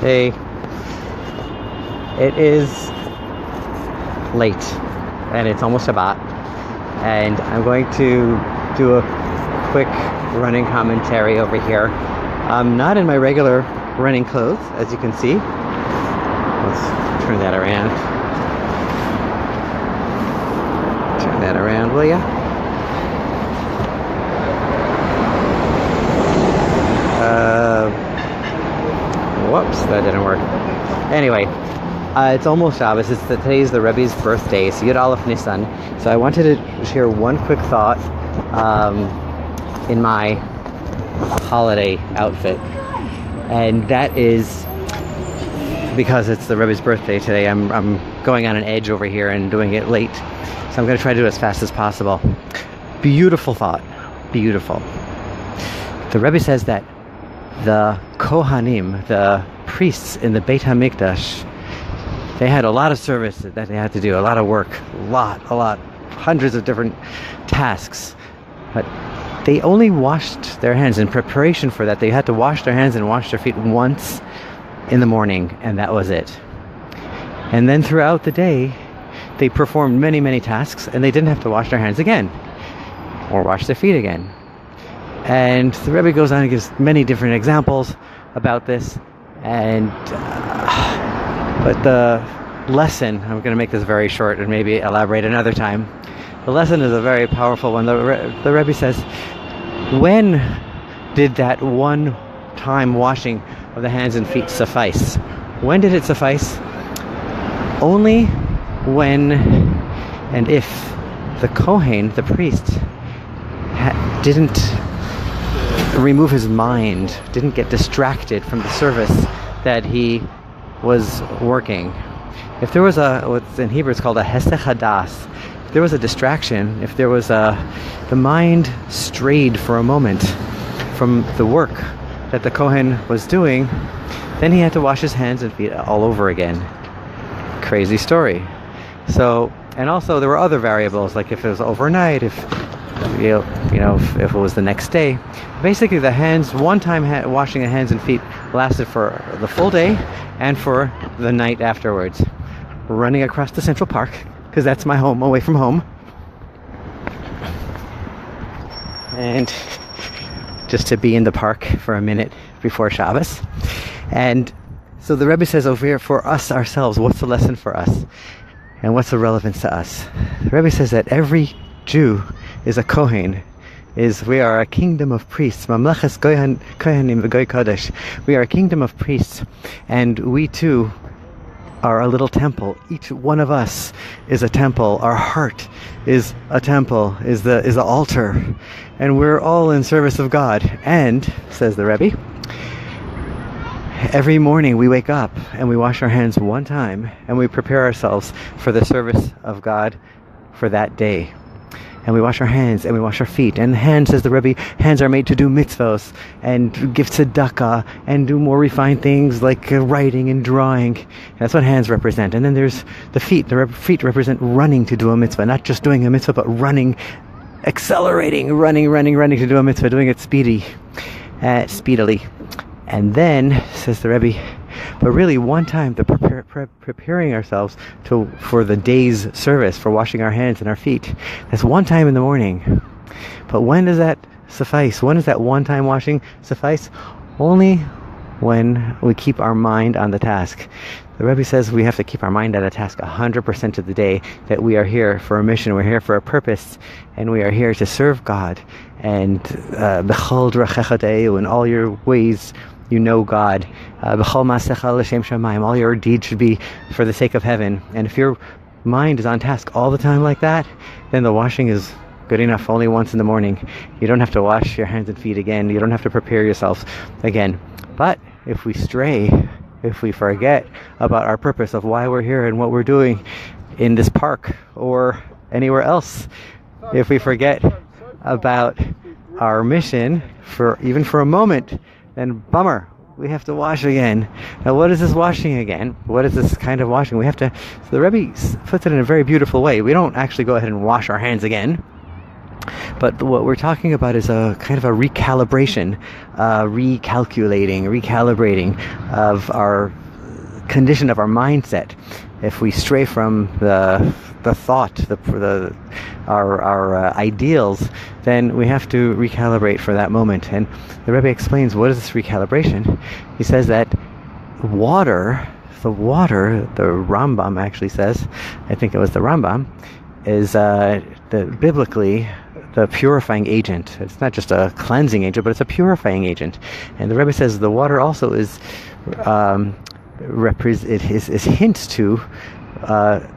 Hey, it is late and it's almost Shabbat, and I'm going to do a quick running commentary over here. I'm not in my regular running clothes, as you can see. Let's turn that around. Turn that around, will ya? Whoops, that didn't work. Anyway, it's almost Shabbos. Today's the Rebbe's birthday, so Yud Aleph Nisan. So I wanted to share one quick thought in my holiday outfit, and that is because it's the Rebbe's birthday today. I'm going on an edge over here and doing it late, so I'm going to try to do it as fast as possible. Beautiful thought, beautiful. The Rebbe says that the Kohanim, the priests in the Beit HaMikdash, they had a lot of service that they had to do, a lot of work, a lot, hundreds of different tasks. But they only washed their hands. In preparation for that, they had to wash their hands and wash their feet once in the morning, and that was it. And then throughout the day, they performed many, many tasks, and they didn't have to wash their hands again or wash their feet again. And the Rebbe goes on and gives many different examples about this. And but the lesson, I'm going to make this very short and maybe elaborate another time. The lesson is a very powerful one. The Rebbe says, when did that one time washing of the hands and feet suffice? When did it suffice? Only when and if the Kohen, the priest, didn't remove his mind, didn't get distracted from the service that he was working. If there was what's in Hebrew it's called a hesech hadas, if there was a distraction, if there was the mind strayed for a moment from the work that the Kohen was doing, then he had to wash his hands and feet all over again. Crazy story. So, and also there were other variables, like if it was overnight, if it was the next day. Basically, the hands, one time washing the hands and feet lasted for the full day and for the night afterwards. Running across the Central Park, because that's my home, away from home. And just to be in the park for a minute before Shabbos. And so the Rebbe says over here, for us ourselves, what's the lesson for us? And what's the relevance to us? The Rebbe says that every Jew is a Kohen, we are a kingdom of priests. Mamlechas Kohanim v'Goy Kodesh. We are a kingdom of priests, and we too are a little temple. Each one of us is a temple. Our heart is a temple, is the altar, and we're all in service of God. And, says the Rebbe, every morning we wake up and we wash our hands one time, and we prepare ourselves for the service of God for that day. And we wash our hands and we wash our feet. And hands, says the Rebbe, hands are made to do mitzvos and give tzedakah and do more refined things like writing and drawing. And that's what hands represent. And then there's the feet. The feet represent running to do a mitzvah, not just doing a mitzvah, but running, accelerating, running to do a mitzvah, doing it speedily. And then, says the Rebbe, but really one time, preparing ourselves for the day's service, for washing our hands and our feet, that's one time in the morning. But when does that suffice? When does that one time washing suffice? Only when we keep our mind on the task. The Rebbe says we have to keep our mind on a task 100% of the day, that we are here for a mission, we're here for a purpose, and we are here to serve God. And b'chol drachecha te'eu, in all your ways you know God. B'chol ma'asecha l'shem shamayim, all your deeds should be for the sake of heaven. And if your mind is on task all the time like that, then the washing is good enough only once in the morning. You don't have to wash your hands and feet again. You don't have to prepare yourself again. But if we stray, if we forget about our purpose of why we're here and what we're doing in this park or anywhere else, if we forget about our mission even for a moment, then bummer, we have to wash again. Now, what is this washing again? What is this kind of washing? So the Rebbe puts it in a very beautiful way. We don't actually go ahead and wash our hands again. But what we're talking about is a kind of a recalibration, recalibrating of our condition of our mindset. If we stray from the thought, our ideals, then we have to recalibrate for that moment. And the Rebbe explains what is this recalibration. He says that the water, the Rambam actually says, I think it was the Rambam, is biblically the purifying agent. It's not just a cleansing agent, but it's a purifying agent. And the Rebbe says the water also is is hints to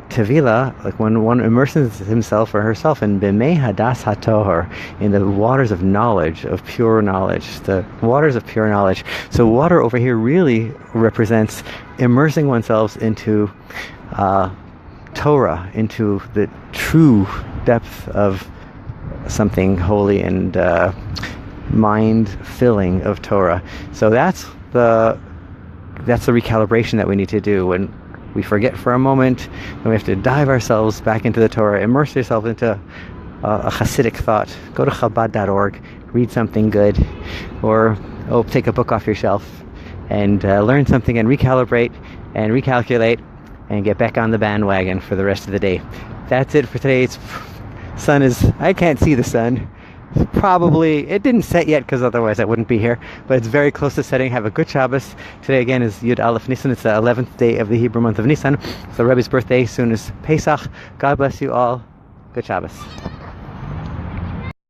tevila, like when one immerses himself or herself in bimei hadas hatohor, in the waters of knowledge, of pure knowledge, the waters of pure knowledge. So water over here really represents immersing oneself into Torah, into the true depth of something holy and mind-filling of Torah. So that's the recalibration that we need to do when we forget for a moment, and we have to dive ourselves back into the Torah, immerse yourself into a Hasidic thought. Go to Chabad.org, read something good, or take a book off your shelf and learn something and recalibrate and recalculate and get back on the bandwagon for the rest of the day. That's it for today. I can't see the sun. Probably, it didn't set yet because otherwise I wouldn't be here, but it's very close to setting. Have a good Shabbos. Today again is Yud Aleph Nisan. It's the 11th day of the Hebrew month of Nisan. It's the Rebbe's birthday. Soon is Pesach. God bless you all. Good Shabbos.